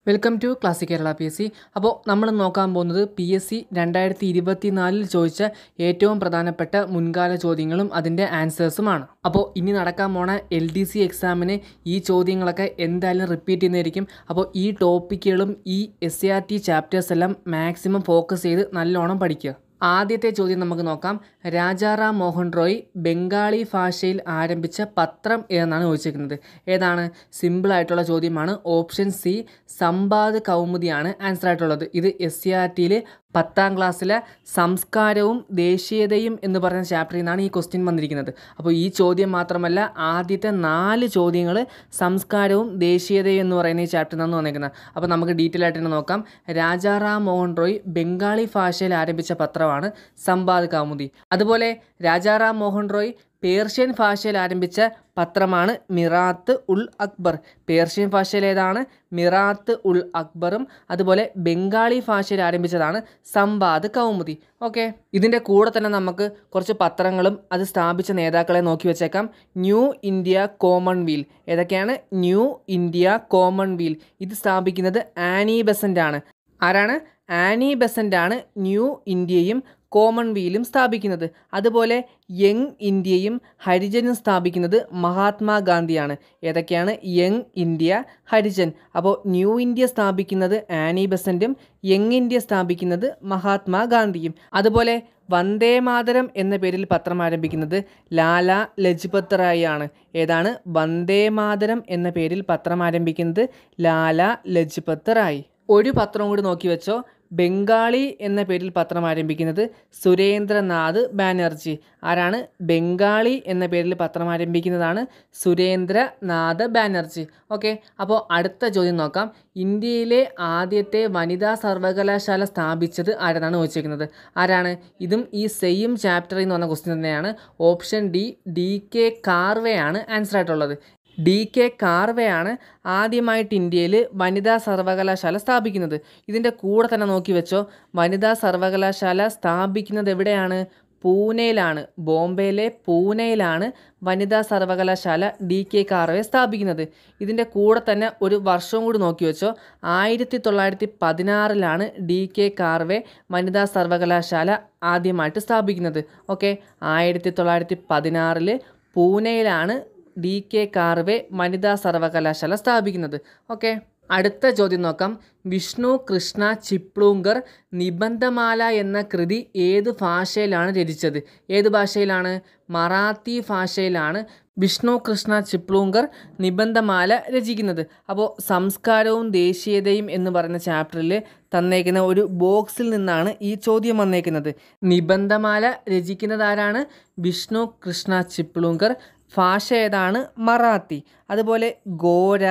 Welcome to classic Kerala PSC. അപ്പോൾ നമ്മൾ നോക്കാൻ പോകുന്നത് PSC 2024 ചോദിച്ച ഏറ്റവും പ്രധാനപ്പെട്ട മുൻകാല ചോദ്യങ്ങളും അതിൻ്റെ ആൻസേഴ്സുമാണ്. അപ്പോൾ ഇനി നടക്കാൻ പോണ LDC എക്സാമിന് ഈ ചോദ്യങ്ങളൊക്കെ എന്തായാലും റിപ്പീറ്റ് ചെയ്യുന്നതായിരിക്കും. അപ്പോൾ ഈ ടോപ്പിക്കുകളും ഈ SCRT ചാപ്റ്റേഴ്സ് എല്ലാം മാക്സിമം ഫോക്കസ് ചെയ്ത് നല്ലോണം പഠിക്കുക. ആദ്യത്തെ ചോദ്യം നമുക്ക് നോക്കാം. രാജാറാം മോഹൻ റോയ് ബംഗാളി ഭാഷയിൽ ആരംഭിച്ച പത്രം ഏതെന്നാണ് ചോദിച്ചിരിക്കുന്നത്. ഏതാണ്? സിമ്പിളായിട്ടുള്ള ചോദ്യമാണ്. ഓപ്ഷൻ സി സമ്പാദ് കൗമുദിയാണ് ആൻസർ ആയിട്ടുള്ളത്. ഇത് SCRTയിൽ 10ാം ക്ലാസ്സിലെ സംസ്കാരവും ദേശീയതയും എന്ന് പറയുന്ന ചാപ്റ്ററിൽ നിന്നാണ് ഈ ക്വസ്റ്റ്യൻ വന്നിരിക്കുന്നത്. അപ്പോൾ ഈ ചോദ്യം മാത്രമല്ല, ആദ്യത്തെ 4 ചോദ്യങ്ങൾ സംസ്കാരവും ദേശീയതയും എന്ന് പറയുന്ന ഈ ചാപ്റ്ററിൽ നിന്നാണ് വന്നിരിക്കുന്നത്. അപ്പോൾ നമുക്ക് ഡീറ്റെയിൽ ആയിട്ട് തന്നെ നോക്കാം. രാജാറാം മോഹൻ റോയ് ബംഗാളി ഭാഷയിൽ ആരംഭിച്ച പത്രമാണ് സമ്പാദ് കൗമുദി. അതുപോലെ രാജാറാം മോഹൻ റോയ് പേർഷ്യൻ ഭാഷയിൽ ആരംഭിച്ച പത്രമാണ് മിറാത്ത് ഉൽ അക്ബർ. പേർഷ്യൻ ഭാഷയിൽ ഏതാണ്? മിറാത്ത് ഉൽ അക്ബറും. അതുപോലെ ബംഗാളി ഭാഷയിൽ ആരംഭിച്ചതാണ് സമ്പാദ് കൗമുദി. ഓക്കെ, ഇതിൻ്റെ കൂടെ തന്നെ നമുക്ക് കുറച്ച് പത്രങ്ങളും അത് സ്ഥാപിച്ച നേതാക്കളെ നോക്കി വെച്ചേക്കാം. New India commonweal. ഏതൊക്കെയാണ്? New India commonweal. ഇത് സ്ഥാപിക്കുന്നത് ആനി ബെസൻ്റ് ആണ്. ആരാണ്? ആനി ബെസൻ്റ് ആണ് ന്യൂ ഇന്ത്യയും കോമൺവീലും സ്ഥാപിക്കുന്നത്. അതുപോലെ യങ് ഇന്ത്യയും ഹരിജനും സ്ഥാപിക്കുന്നത് മഹാത്മാഗാന്ധിയാണ്. ഏതൊക്കെയാണ്? Young India, Harijan. അപ്പോൾ ന്യൂ ഇന്ത്യ സ്ഥാപിക്കുന്നത് ആനി ബെസൻറ്റും യങ് ഇന്ത്യ സ്ഥാപിക്കുന്നത് മഹാത്മാഗാന്ധിയും. അതുപോലെ വന്ദേ മാതരം എന്ന പേരിൽ പത്രം ആരംഭിക്കുന്നത് ലാല ലജ്പത് റായ് ആണ്. ഏതാണ്? വന്ദേ മാതരം എന്ന പേരിൽ പത്രം ആരംഭിക്കുന്നത് ലാല ലജ്പത് റായ്. ഒരു പത്രം കൂടി നോക്കി വെച്ചോ. ബംഗാളി എന്ന പേരിൽ പത്രം ആരംഭിക്കുന്നത് സുരേന്ദ്രനാഥ് ബാനർജി. ആരാണ്? ബംഗാളി എന്ന പേരിൽ പത്രം ആരംഭിക്കുന്നതാണ് സുരേന്ദ്രനാഥ് ബാനർജി. ഓക്കെ, അപ്പോൾ അടുത്ത ചോദ്യം നോക്കാം. ഇന്ത്യയിലെ ആദ്യത്തെ വനിതാ സർവകലാശാല സ്ഥാപിച്ചത് ആരെന്നാണ് ചോദിച്ചിരിക്കുന്നത്. ആരാണ്? ഇതും ഈ സെയിം ചാപ്റ്ററിൽ നിന്ന് വന്ന ക്വസ്റ്റ്യൻ തന്നെയാണ്. ഓപ്ഷൻ ഡി DK കാർവേ ആണ് ആൻസർ ആയിട്ടുള്ളത്. DK കാർവേ ആണ് ആദ്യമായിട്ട് ഇന്ത്യയിൽ വനിതാ സർവകലാശാല സ്ഥാപിക്കുന്നത്. ഇതിൻ്റെ കൂടെ തന്നെ നോക്കി വെച്ചോ, വനിതാ സർവകലാശാല സ്ഥാപിക്കുന്നത് എവിടെയാണ്? പൂനെയിലാണ്. ബോംബെയിലെ പൂനെയിലാണ് വനിതാ സർവകലാശാല DK കാർവേ സ്ഥാപിക്കുന്നത്. ഇതിൻ്റെ കൂടെ തന്നെ ഒരു വർഷവും കൂടി നോക്കി വെച്ചോ. 1916 DK കാർവേ വനിതാ സർവകലാശാല ആദ്യമായിട്ട് സ്ഥാപിക്കുന്നത്. ഓക്കെ, 1916 പൂനെയിലാണ് DK കാർവേ വനിതാ സർവകലാശാല സ്ഥാപിക്കുന്നത്. ഓക്കെ, അടുത്ത ചോദ്യം നോക്കാം. വിഷ്ണു കൃഷ്ണ ചിപ്ലൂങ്കർ നിബന്ധമാല എന്ന കൃതി ഏത് ഭാഷയിലാണ് രചിച്ചത്? ഏത് ഭാഷയിലാണ്? മറാത്തി ഭാഷയിലാണ് വിഷ്ണു കൃഷ്ണ ചിപ്ലൂങ്കർ നിബന്ധമാല രചിക്കുന്നത്. അപ്പോൾ സംസ്കാരവും ദേശീയതയും എന്ന് പറയുന്ന ചാപ്റ്ററിൽ തന്നേക്കുന്ന ഒരു ബോക്സിൽ നിന്നാണ് ഈ ചോദ്യം വന്നേക്കുന്നത്. നിബന്ധമാല രചിക്കുന്നത് ആരാണ്? വിഷ്ണു കൃഷ്ണ ചിപ്ലൂങ്കർ. ഭാഷ ഏതാണ്? മറാത്തി. അതുപോലെ ഗോര,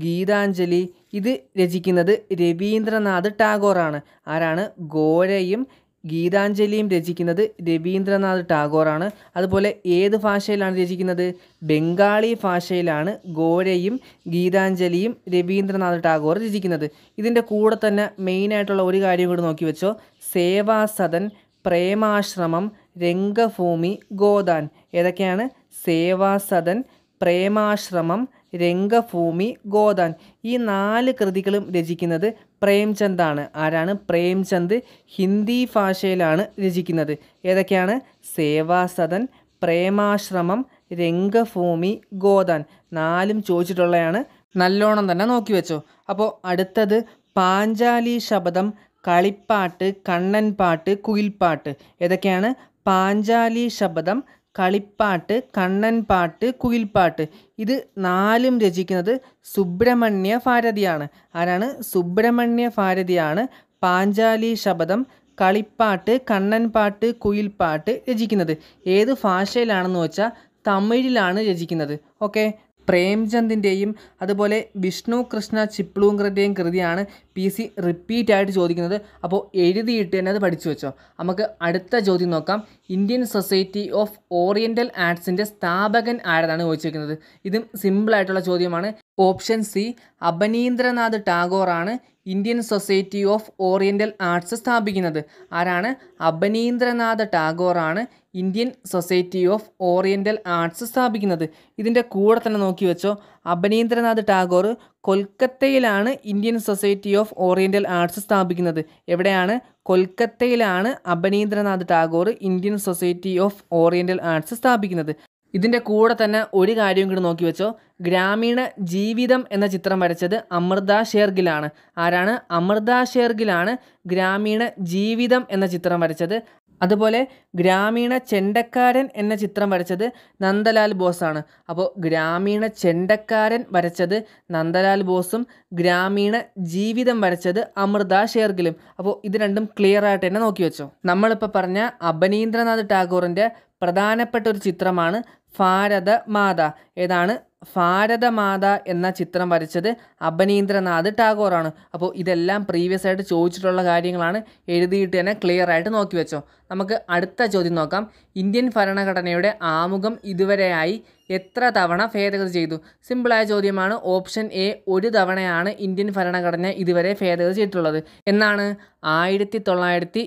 ഗീതാഞ്ജലി ഇത് രചിക്കുന്നത് രവീന്ദ്രനാഥ് ടാഗോറാണ്. ആരാണ്? ഗോരയും ഗീതാഞ്ജലിയും രചിക്കുന്നത് രവീന്ദ്രനാഥ് ടാഗോറാണ്. അതുപോലെ ഏത് ഭാഷയിലാണ് രചിക്കുന്നത്? ബംഗാളി ഭാഷയിലാണ് ഗോരയും ഗീതാഞ്ജലിയും രവീന്ദ്രനാഥ് ടാഗോർ രചിക്കുന്നത്. ഇതിൻ്റെ കൂടെ തന്നെ മെയിനായിട്ടുള്ള ഒരു കാര്യം കൂടി നോക്കി വെച്ചോ. സേവാസദൻ, പ്രേമാശ്രമം, രംഗഭൂമി, ഗോദാൻ. ഏതൊക്കെയാണ്? സേവാസദൻ, പ്രേമാശ്രമം, രംഗഭൂമി, ഗോദാൻ. ഈ 4 കൃതികളും രചിക്കുന്നത് പ്രേംചന്ദാണ്. ആരാണ്? പ്രേംചന്ദ് ഹിന്ദി ഭാഷയിലാണ് രചിക്കുന്നത്. ഏതൊക്കെയാണ്? സേവാസദൻ, പ്രേമാശ്രമം, രംഗഭൂമി, ഗോദാൻ. 4ഉം ചോദിച്ചിട്ടുള്ളതാണ്. നല്ലോണം തന്നെ നോക്കി വെച്ചോ. അപ്പോൾ അടുത്തത് പാഞ്ചാലി ശബദം, കളിപ്പാട്ട്, കണ്ണൻപാട്ട്, കുയിൽപ്പാട്ട്. ഏതൊക്കെയാണ്? പാഞ്ചാലി ശബദം, കളിപ്പാട്ട്, കണ്ണൻപാട്ട്, കുയിൽപ്പാട്ട്. ഇത് 4ഉം രചിക്കുന്നത് സുബ്രഹ്മണ്യ ഭാരതിയാണ്. ആരാണ്? സുബ്രഹ്മണ്യ ഭാരതിയാണ് പാഞ്ചാലി ശബദം, കളിപ്പാട്ട്, കണ്ണൻപാട്ട്, കുയിൽപ്പാട്ട് രചിക്കുന്നത്. ഏത് ഭാഷയിലാണെന്ന് വെച്ചാൽ തമിഴിലാണ് രചിക്കുന്നത്. ഓക്കെ, പ്രേംചന്ദിൻ്റെയും അതുപോലെ വിഷ്ണു കൃഷ്ണ ചിപ്ലൂങ്കറിൻ്റെയും കൃതിയാണ് PC റിപ്പീറ്റ് ആയിട്ട് ചോദിക്കുന്നത്. അപ്പോൾ എഴുതിയിട്ട് തന്നെ അത് പഠിച്ചു വെച്ചോ. നമുക്ക് അടുത്ത ചോദ്യം നോക്കാം. ഇന്ത്യൻ സൊസൈറ്റി ഓഫ് ഓറിയൻ്റൽ ആർട്സിൻ്റെ സ്ഥാപകൻ ആരെന്നാണ് ചോദിച്ചിരിക്കുന്നത്. ഇതും സിമ്പിളായിട്ടുള്ള ചോദ്യമാണ്. ഓപ്ഷൻ സി അബനീന്ദ്രനാഥ് ടാഗോറാണ് Indian Society of Oriental Arts സ്ഥാപിക്കുന്നത്. ആരാണ്? അബനീന്ദ്രനാഥ് ടാഗോറാണ് Indian Society of Oriental Arts സ്ഥാപിക്കുന്നത്. ഇതിൻ്റെ കൂടെ തന്നെ നോക്കി വെച്ചോ. അബനീന്ദ്രനാഥ് ടാഗോർ കൊൽക്കത്തയിലാണ് Indian Society of Oriental Arts സ്ഥാപിക്കുന്നത്. എവിടെയാണ്? കൊൽക്കത്തയിലാണ് Abanindranath Tagore Indian Society of Oriental Arts സ്ഥാപിക്കുന്നത്. ഇതിൻ്റെ കൂടെ തന്നെ ഒരു കാര്യം കൂടി നോക്കി വെച്ചോ. ഗ്രാമീണ ജീവിതം എന്ന ചിത്രം വരച്ചത് അമൃത ഷേർഗിലാണ്. ആരാണ്? അമൃത ഷേർഗിലാണ് ഗ്രാമീണ ജീവിതം എന്ന ചിത്രം വരച്ചത്. അതുപോലെ ഗ്രാമീണ ചെണ്ടക്കാരൻ എന്ന ചിത്രം വരച്ചത് നന്ദലാൽ ബോസാണ്. അപ്പോൾ ഗ്രാമീണ ചെണ്ടക്കാരൻ വരച്ചത് നന്ദലാൽ ബോസും ഗ്രാമീണ ജീവിതം വരച്ചത് അമൃത ഷേർഗിലും. അപ്പോൾ ഇത് രണ്ടും ക്ലിയർ ആയിട്ട് തന്നെ നോക്കി വെച്ചോ. നമ്മളിപ്പോൾ പറഞ്ഞ അബനീന്ദ്രനാഥ് ടാഗോറിൻ്റെ പ്രധാനപ്പെട്ട ഒരു ചിത്രമാണ് ഭാരതമാത. ഏതാണ്? ഭാരതമാത എന്ന ചിത്രം വരച്ചത് അബനീന്ദ്രനാഥ് ടാഗോറാണ്. അപ്പോൾ ഇതെല്ലാം പ്രീവിയസ് ആയിട്ട് ചോദിച്ചിട്ടുള്ള കാര്യങ്ങളാണ്. എഴുതിയിട്ട് തന്നെ ക്ലിയർ ആയിട്ട് നോക്കി വെച്ചോ. നമുക്ക് അടുത്ത ചോദ്യം നോക്കാം. ഇന്ത്യൻ ഭരണഘടനയുടെ ആമുഖം ഇതുവരെയായി എത്ര തവണ ഭേദഗതി ചെയ്തു? സിമ്പിളായ ചോദ്യമാണ്. ഓപ്ഷൻ എ, ഒരു തവണയാണ് ഇന്ത്യൻ ഭരണഘടന ഇതുവരെ ഭേദഗതി ചെയ്തിട്ടുള്ളത്. എന്നാണ്? 1976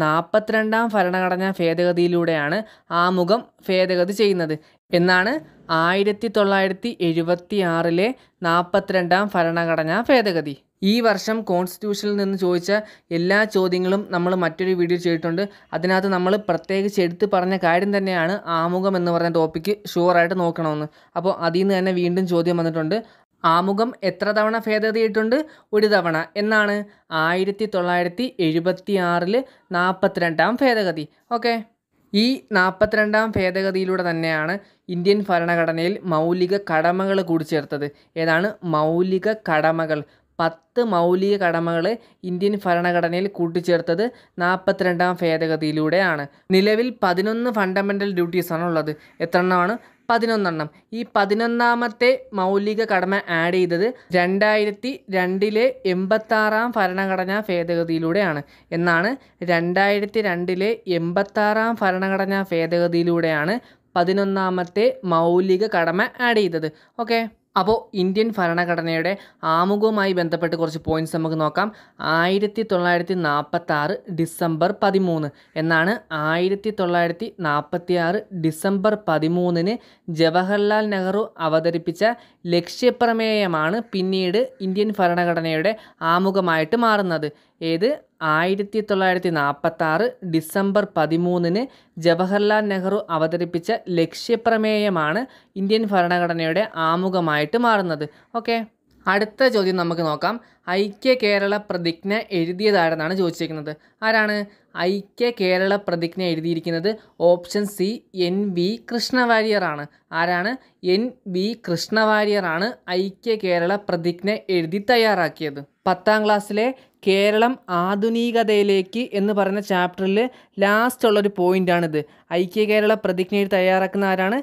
42ാം ഭരണഘടനാ ഭേദഗതിയിലൂടെയാണ് ആമുഖം ഭേദഗതി ചെയ്യുന്നത്. എന്നാണ്? 1976 42ാം ഭരണഘടനാ ഭേദഗതി. ഈ വർഷം കോൺസ്റ്റിറ്റ്യൂഷനിൽ നിന്ന് ചോദിച്ച എല്ലാ ചോദ്യങ്ങളും നമ്മൾ മറ്റൊരു വീഡിയോ ചെയ്തിട്ടുണ്ട്. അതിനകത്ത് നമ്മൾ പ്രത്യേകിച്ച് എടുത്ത് പറഞ്ഞ കാര്യം തന്നെയാണ് ആമുഖം എന്ന് പറഞ്ഞ ടോപ്പിക്ക് ഷുവറായിട്ട് നോക്കണമെന്ന്. അപ്പോൾ അതിൽ നിന്ന് തന്നെ വീണ്ടും ചോദ്യം വന്നിട്ടുണ്ട്. ആമുഖം എത്ര തവണ ഭേദഗതി ചെയ്തിട്ടുണ്ട്? ഒരു തവണ. എന്നാണ്? 1976 42ാം ഭേദഗതി. ഓക്കെ. ഈ 42ാം ഭേദഗതിയിലൂടെ തന്നെയാണ് ഇന്ത്യൻ ഭരണഘടനയിൽ മൗലിക കടമകൾ കൂടിച്ചേർത്തത്. ഏതാണ്? മൗലിക കടമകൾ. 10 മൗലിക കടമകൾ ഇന്ത്യൻ ഭരണഘടനയിൽ കൂട്ടിച്ചേർത്തത് 42ാം ഭേദഗതിയിലൂടെയാണ്. നിലവിൽ 11 ഫണ്ടമെൻ്റൽ ഡ്യൂട്ടീസാണ് ഉള്ളത്. എത്ര എണ്ണമാണ്? 11 ഈ 11ാമത്തെ മൗലിക കടമ ആഡ് ചെയ്തത് 2002 86ാം ഭരണഘടനാ ഭേദഗതിയിലൂടെയാണ്. എന്നാണ്? 2002 86ാം ഭരണഘടനാ ഭേദഗതിയിലൂടെയാണ് 11ാമത്തെ മൗലിക കടമ ആഡ് ചെയ്തത്. ഓക്കെ. അപ്പോൾ ഇന്ത്യൻ ഭരണഘടനയുടെ ആമുഖവുമായി ബന്ധപ്പെട്ട് കുറച്ച് പോയിന്റ്സ് നമുക്ക് നോക്കാം. 1946 ഡിസംബർ 13. എന്നാണ്? 1946 ഡിസംബർ 13 ജവഹർലാൽ നെഹ്റു അവതരിപ്പിച്ച ലക്ഷ്യപ്രമേയമാണ് പിന്നീട് ഇന്ത്യൻ ഭരണഘടനയുടെ ആമുഖമായിട്ട് മാറുന്നത്. ഏത്? 1946 ഡിസംബർ 13 ജവഹർലാൽ നെഹ്റു അവതരിപ്പിച്ച ലക്ഷ്യപ്രമേയമാണ് ഇന്ത്യൻ ഭരണഘടനയുടെ ആമുഖമായിട്ട് മാറുന്നത്. ഓക്കെ. അടുത്ത ചോദ്യം നമുക്ക് നോക്കാം. ഐക്യ കേരള പ്രതിജ്ഞ എഴുതിയതാരെന്നാണ് ചോദിച്ചിരിക്കുന്നത്. ആരാണ് ഐക്യ കേരള പ്രതിജ്ഞ എഴുതിയിരിക്കുന്നത്? Option C, NV കൃഷ്ണവാര്യറാണ്. ആരാണ്? NV കൃഷ്ണവാര്യറാണ് ഐക്യ കേരള പ്രതിജ്ഞ എഴുതി തയ്യാറാക്കിയത്. 10ാം ക്ലാസ്സിലെ കേരളം ആധുനികതയിലേക്ക് എന്ന് പറയുന്ന ചാപ്റ്ററിൽ ലാസ്റ്റ് ഉള്ളൊരു പോയിൻ്റാണിത്. ഐക്യ കേരള പ്രതിജ്ഞ എഴുതി തയ്യാറാക്കുന്ന ആരാണ്?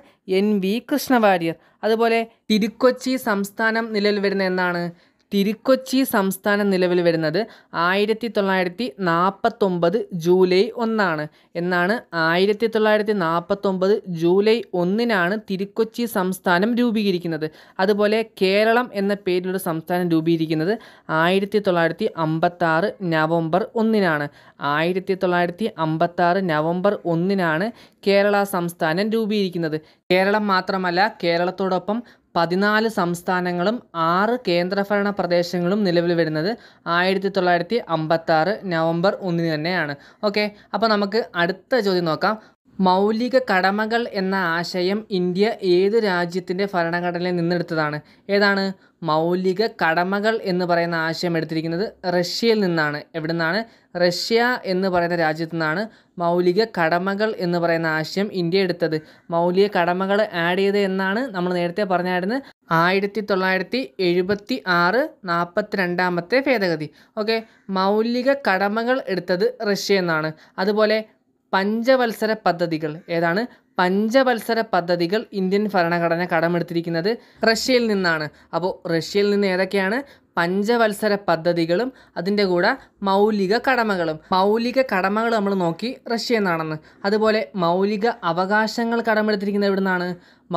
NV കൃഷ്ണവാര്യർ. അതുപോലെ തിരുക്കൊച്ചി സംസ്ഥാനം നിലവിൽ വരുന്ന എന്നാണ്? തിരുക്കൊച്ചി സംസ്ഥാനം നിലവിൽ വരുന്നത് 1949 ജൂലൈ 1. എന്നാണ്? 1949 ജൂലൈ 1 തിരുക്കൊച്ചി സംസ്ഥാനം രൂപീകരിക്കുന്നത്. അതുപോലെ കേരളം എന്ന പേരിലൊരു സംസ്ഥാനം രൂപീകരിക്കുന്നത് 1956 നവംബർ 1. 1956 നവംബർ 1 കേരള സംസ്ഥാനം രൂപീകരിക്കുന്നത്. കേരളം മാത്രമല്ല, കേരളത്തോടൊപ്പം 14 സംസ്ഥാനങ്ങളും 6 കേന്ദ്രഭരണ പ്രദേശങ്ങളും നിലവിൽ വരുന്നത് 1956 നവംബർ 1 തന്നെയാണ്. ഓക്കെ. അപ്പോൾ നമുക്ക് അടുത്ത ചോദ്യം നോക്കാം. മൗലിക കടമകൾ എന്ന ആശയം ഇന്ത്യ ഏത് രാജ്യത്തിൻ്റെ ഭരണഘടനയിൽ നിന്നെടുത്തതാണ്? ഏതാണ്? മൗലിക കടമകൾ എന്ന് പറയുന്ന ആശയം എടുത്തിരിക്കുന്നത് റഷ്യയിൽ നിന്നാണ്. എവിടെ നിന്നാണ്? റഷ്യ എന്ന് പറയുന്ന രാജ്യത്തു നിന്നാണ് മൗലിക കടമകൾ എന്ന് പറയുന്ന ആശയം ഇന്ത്യ എടുത്തത്. മൗലിക കടമകൾ ആഡ് ചെയ്ത് എന്നാണ് നമ്മൾ നേരത്തെ പറഞ്ഞായിരുന്നു. 1976 42ാമത്തെ ഭേദഗതി. ഓക്കെ. മൗലിക കടമകൾ എടുത്തത് റഷ്യ എന്നാണ്. അതുപോലെ പഞ്ചവത്സര പദ്ധതികൾ. ഏതാണ്? പഞ്ചവത്സര പദ്ധതികൾ ഇന്ത്യൻ ഭരണഘടന കടമെടുത്തിരിക്കുന്നത് റഷ്യയിൽ നിന്നാണ്. അപ്പോൾ റഷ്യയിൽ നിന്ന് ഏതൊക്കെയാണ്? പഞ്ചവത്സര പദ്ധതികളും അതിൻ്റെ കൂടെ മൗലിക കടമകളും. മൗലിക കടമകൾ നമ്മൾ നോക്കി റഷ്യ എന്നാണെന്ന്. അതുപോലെ മൗലിക അവകാശങ്ങൾ കടമെടുത്തിരിക്കുന്നത് എവിടെ നിന്നാണ്?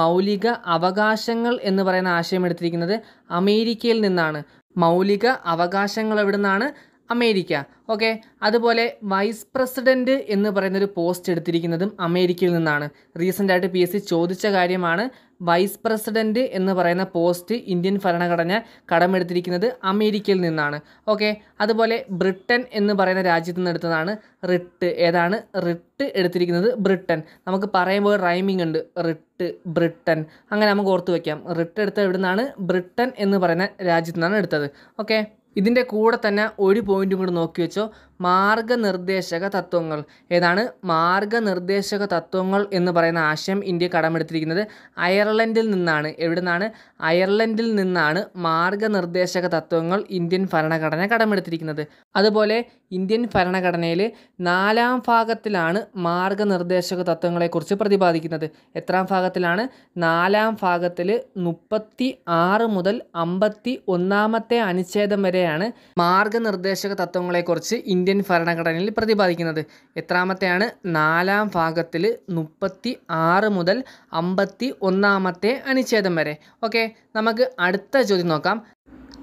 മൗലിക അവകാശങ്ങൾ എന്ന് പറയുന്ന ആശയം എടുത്തിരിക്കുന്നത് അമേരിക്കയിൽ നിന്നാണ്. മൗലിക അവകാശങ്ങൾ എവിടെ നിന്നാണ്? അമേരിക്ക. ഓക്കെ. അതുപോലെ വൈസ് പ്രസിഡൻറ്റ് എന്ന് പറയുന്നൊരു പോസ്റ്റ് എടുത്തിരിക്കുന്നതും അമേരിക്കയിൽ നിന്നാണ്. റീസെൻ്റായിട്ട് PSC ചോദിച്ച കാര്യമാണ്. വൈസ് പ്രസിഡൻറ്റ് എന്ന് പറയുന്ന പോസ്റ്റ് ഇന്ത്യൻ ഭരണഘടന കടമെടുത്തിരിക്കുന്നത് അമേരിക്കയിൽ നിന്നാണ്. ഓക്കെ, അതുപോലെ ബ്രിട്ടൻ എന്ന് പറയുന്ന രാജ്യത്ത് നിന്ന് എടുത്തതാണ് റിട്ട്. ഏതാണ് റിട്ട് എടുത്തിരിക്കുന്നത്? ബ്രിട്ടൻ. നമുക്ക് പറയുമ്പോൾ റൈമിംഗ് ഉണ്ട്, റിട്ട് ബ്രിട്ടൻ, അങ്ങനെ നമുക്ക് ഓർത്ത് വയ്ക്കാം. റിട്ട് എടുത്തത് എവിടെ നിന്നാണ്? ബ്രിട്ടൻ എന്ന് പറയുന്ന രാജ്യത്തു നിന്നാണ് എടുത്തത്. ഓക്കെ, ഇതിൻ്റെ കൂടെ തന്നെ ഒരു പോയിന്റും കൂടി നോക്കി വെച്ചോ, മാർഗനിർദ്ദേശക തത്വങ്ങൾ. ഏതാണ്? മാർഗനിർദ്ദേശക തത്വങ്ങൾ എന്ന് പറയുന്ന ആശയം ഇന്ത്യ കടമെടുത്തിരിക്കുന്നത് അയർലൻഡിൽ നിന്നാണ്. എവിടെ നിന്നാണ്? അയർലൻഡിൽ നിന്നാണ് മാർഗനിർദ്ദേശക തത്വങ്ങൾ ഇന്ത്യൻ ഭരണഘടന കടമെടുത്തിരിക്കുന്നത്. അതുപോലെ ഇന്ത്യൻ ഭരണഘടനയിൽ 4-ാം ഭാഗത്തിലാണ് മാർഗനിർദ്ദേശക തത്വങ്ങളെക്കുറിച്ച് പ്രതിപാദിക്കുന്നത്. എത്രാം ഭാഗത്തിലാണ്? 4-ാം ഭാഗത്തിൽ 36 മുതൽ 51-ാമത്തെ അനുച്ഛേദം വരെയാണ് മാർഗനിർദ്ദേശക തത്വങ്ങളെക്കുറിച്ച് ഇന്ത്യൻ ഭരണഘടനയിൽ പ്രതിപാദിക്കുന്നത്. എത്രാമത്തെയാണ്? 4-ാം ഭാഗത്തിൽ 36 മുതൽ 51-ാമത്തെ അനുച്ഛേദം വരെ. ഓക്കെ, നമുക്ക് അടുത്ത ചോദ്യം നോക്കാം.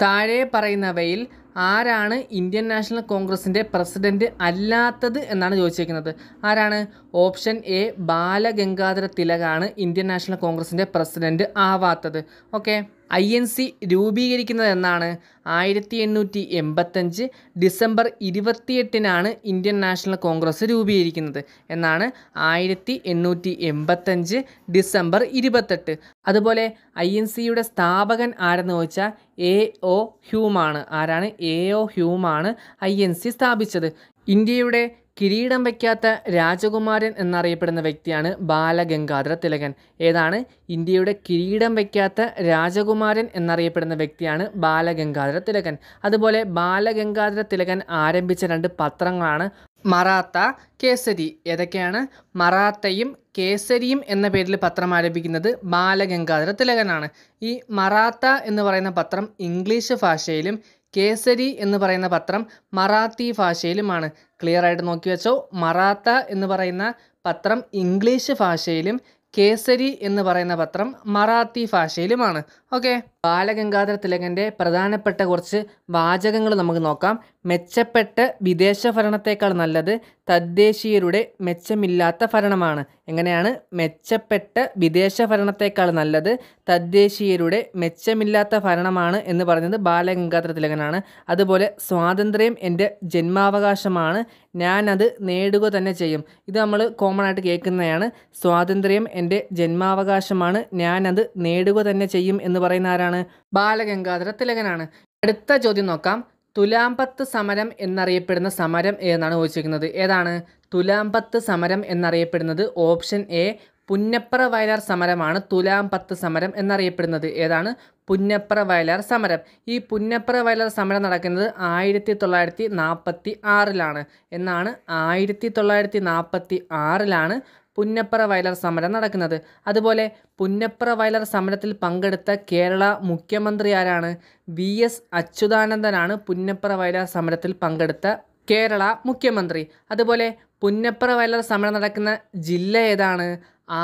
താഴെ പറയുന്നവയിൽ ആരാണ് ഇന്ത്യൻ നാഷണൽ കോൺഗ്രസിൻ്റെ പ്രസിഡന്റ് അല്ലാത്തത് എന്നാണ് ചോദിച്ചിരിക്കുന്നത്. ആരാണ്? ഓപ്ഷൻ എ ബാലഗംഗാധര തിലകാണ് ഇന്ത്യൻ നാഷണൽ കോൺഗ്രസിൻ്റെ പ്രസിഡന്റ് ആവാത്തത്. ഓക്കെ, INC രൂപീകരിക്കുന്നത് എന്നാണ്? 1885 ഡിസംബർ 28-നാണ് ഇന്ത്യൻ നാഷണൽ കോൺഗ്രസ് രൂപീകരിക്കുന്നത്. എന്നാണ് 1885 ഡിസംബർ 28. അതുപോലെ INCയുടെ സ്ഥാപകൻ ആരെന്ന് ചോദിച്ചാൽ A.O. ഹ്യൂമാണ്. ആരാണ്? A.O. ഹ്യൂമാണ് INC സ്ഥാപിച്ചത്. ഇന്ത്യയുടെ കിരീടം വയ്ക്കാത്ത രാജകുമാരൻ എന്നറിയപ്പെടുന്ന വ്യക്തിയാണ് ബാലഗംഗാധര തിലകൻ. ഏതാണ്? ഇന്ത്യയുടെ കിരീടം വയ്ക്കാത്ത രാജകുമാരൻ എന്നറിയപ്പെടുന്ന വ്യക്തിയാണ് ബാലഗംഗാധര തിലകൻ. അതുപോലെ ബാലഗംഗാധര തിലകൻ ആരംഭിച്ച 2 പത്രങ്ങളാണ് മറാത്ത, കേസരി. ഏതൊക്കെയാണ്? മറാത്തയും കേസരിയും എന്ന പേരിൽ പത്രം ആരംഭിക്കുന്നത് ബാലഗംഗാധര തിലകനാണ്. ഈ മറാത്ത എന്ന് പറയുന്ന പത്രം ഇംഗ്ലീഷ് ഭാഷയിലും കേസരി എന്ന് പറയുന്ന പത്രം മറാത്തി ഭാഷയിലുമാണ്. ക്ലിയർ ആയിട്ട് നോക്കി വെച്ചോ. മറാത്ത എന്ന് പറയുന്ന പത്രം ഇംഗ്ലീഷ് ഭാഷയിലും കേസരി എന്ന് പറയുന്ന പത്രം മറാത്തി ഭാഷയിലുമാണ്. ഓക്കെ, ബാലഗംഗാധര തിലകൻ്റെ പ്രധാനപ്പെട്ട കുറച്ച് വാചകങ്ങൾ നമുക്ക് നോക്കാം. മെച്ചപ്പെട്ട വിദേശ ഭരണത്തേക്കാൾ നല്ലത് തദ്ദേശീയരുടെ മെച്ചമില്ലാത്ത ഭരണമാണ്. എങ്ങനെയാണ്? മെച്ചപ്പെട്ട വിദേശ ഭരണത്തേക്കാൾ നല്ലത് തദ്ദേശീയരുടെ മെച്ചമില്ലാത്ത ഭരണമാണ് എന്ന് പറഞ്ഞത് ബാലഗംഗാധര തിലകനാണ്. അതുപോലെ സ്വാതന്ത്ര്യം എൻ്റെ ജന്മാവകാശമാണ്, ഞാനത് നേടുക തന്നെ ചെയ്യും. ഇത് നമ്മൾ കോമൺ ആയിട്ട് കേൾക്കുന്നതാണ്. സ്വാതന്ത്ര്യം എൻ്റെ ജന്മാവകാശമാണ്, ഞാനത് നേടുക തന്നെ ചെയ്യും എന്ന് പറയുന്ന ആരാണ്? ബാലഗംഗാധര തിലകനാണ്. അടുത്ത ചോദ്യം നോക്കാം. തുലാംപത്ത് സമരം എന്നറിയപ്പെടുന്ന സമരം ഏതെന്നാണ് ചോദിച്ചിരിക്കുന്നത്. ഏതാണ് തുലാംപത്ത് സമരം എന്നറിയപ്പെടുന്നത്? ഓപ്ഷൻ എ പുന്നപ്ര വയലാർ സമരമാണ് തുലാംപത്ത് സമരം എന്നറിയപ്പെടുന്നത്. ഏതാണ്? പുന്നപ്ര വയലാർ സമരം. ഈ പുന്നപ്ര വയലാർ സമരം നടക്കുന്നത് 1946-ലാണ്. എന്നാണ് 1946-ലാണ് പുന്നപ്ര വയലാർ സമരം നടക്കുന്നത്. അതുപോലെ പുന്നപ്ര വയലാർ സമരത്തിൽ പങ്കെടുത്ത കേരള മുഖ്യമന്ത്രി ആരാണ്? VS അച്യുതാനന്ദനാണ് പുന്നപ്ര വയലാർ സമരത്തിൽ പങ്കെടുത്ത കേരള മുഖ്യമന്ത്രി. അതുപോലെ പുന്നപ്ര വയലാർ സമരം നടക്കുന്ന ജില്ല ഏതാണ്?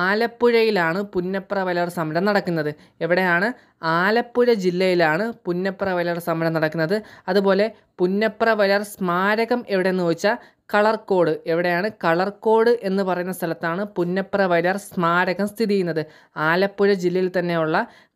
ആലപ്പുഴയിലാണ് പുന്നപ്ര വയലാർ സമരം നടക്കുന്നത്. എവിടെയാണ്? ആലപ്പുഴ ജില്ലയിലാണ് പുന്നപ്ര വയലാർ സമരം നടക്കുന്നത്. അതുപോലെ പുന്നപ്ര വയലാർ സ്മാരകം എവിടെയെന്ന് ചോദിച്ചാൽ കളർക്കോട്. എവിടെയാണ്? കളർക്കോട് എന്ന് പറയുന്ന സ്ഥലത്താണ് പുന്നപ്ര വയലാർ സ്മാരകം സ്ഥിതി ചെയ്യുന്നത്. ആലപ്പുഴ ജില്ലയിൽ തന്നെയുള്ള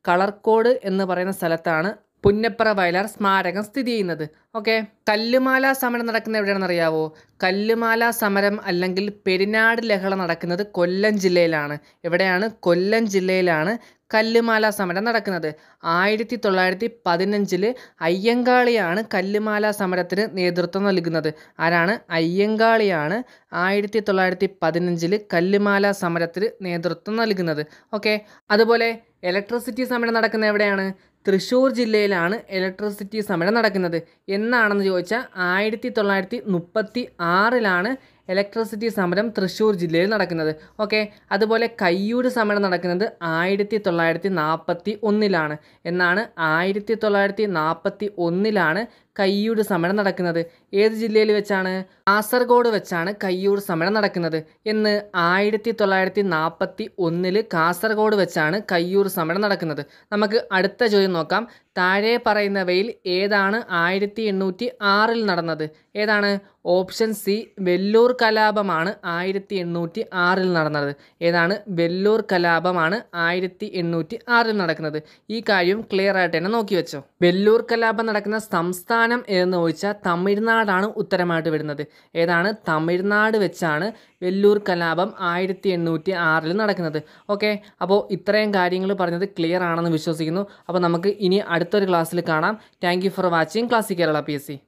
കളർക്കോട് എന്ന് പറയുന്ന സ്ഥലത്താണ് പുന്നപ്ര വയലാർ സ്മാരകം സ്ഥിതി ചെയ്യുന്നത്. ഓക്കെ, കല്ലുമാല സമരം നടക്കുന്ന എവിടെയാണെന്ന് അറിയാവോ? കല്ലുമാല സമരം അല്ലെങ്കിൽ പെരിനാട് ലഹള നടക്കുന്നത് കൊല്ലം ജില്ലയിലാണ്. എവിടെയാണ്? കൊല്ലം ജില്ലയിലാണ് കല്ലുമാല സമരം നടക്കുന്നത്. 1915 അയ്യങ്കാളിയാണ് കല്ലുമാല സമരത്തിന് നേതൃത്വം നൽകുന്നത്. ആരാണ്? അയ്യങ്കാളിയാണ് 1915 കല്ലുമാല സമരത്തിന് നേതൃത്വം നൽകുന്നത്. ഓക്കെ, അതുപോലെ ഇലക്ട്രിസിറ്റി സമരം നടക്കുന്ന എവിടെയാണ്? തൃശ്ശൂർ ജില്ലയിലാണ് ഇലക്ട്രിസിറ്റി സമരം നടക്കുന്നത്. എന്നാണെന്ന് ചോദിച്ചാൽ 1936-ലാണ് ഇലക്ട്രിസിറ്റി സമരം തൃശ്ശൂർ ജില്ലയിൽ നടക്കുന്നത്. ഓക്കെ, അതുപോലെ കയ്യൂർ സമരം നടക്കുന്നത് 1941-ലാണ്. എന്നാണ് 1941-ലാണ് കയ്യൂർ സമരം നടക്കുന്നത്. ഏത് ജില്ലയിൽ വെച്ചാണ്? കാസർഗോഡ് വെച്ചാണ് കയ്യൂർ സമരം നടക്കുന്നത്. എന്ന് 1941 കാസർഗോഡ് വെച്ചാണ് കയ്യൂർ സമരം നടക്കുന്നത്. നമുക്ക് അടുത്ത ചോദ്യം നോക്കാം. താഴെ പറയുന്നവയിൽ ഏതാണ് 1806 നടന്നത്? ഏതാണ്? ഓപ്ഷൻ സി വെല്ലൂർ കലാപമാണ് 1806 നടന്നത്. ഏതാണ്? വെല്ലൂർ കലാപമാണ് 1806 നടക്കുന്നത്. ഈ കാര്യം ക്ലിയർ ആയിട്ട് തന്നെ നോക്കി വെച്ചോ. വെല്ലൂർ കലാപം നടക്കുന്ന സംസ്ഥാനം എന്ന് ചോദിച്ചാൽ തമിഴ്നാടാണ് ഉത്തരമായിട്ട് വരുന്നത്. ഏതാണ്? തമിഴ്നാട് വെച്ചാണ് വെല്ലൂർ കലാപം 1806 നടക്കുന്നത്. ഓക്കെ, അപ്പോൾ ഇത്രയും കാര്യങ്ങൾ പറഞ്ഞത് ക്ലിയർ ആണെന്ന് വിശ്വസിക്കുന്നു. അപ്പോൾ നമുക്ക് ഇനി അടുത്തൊരു ക്ലാസ്സിൽ കാണാം. Thank you for watching classic Kerala PSC.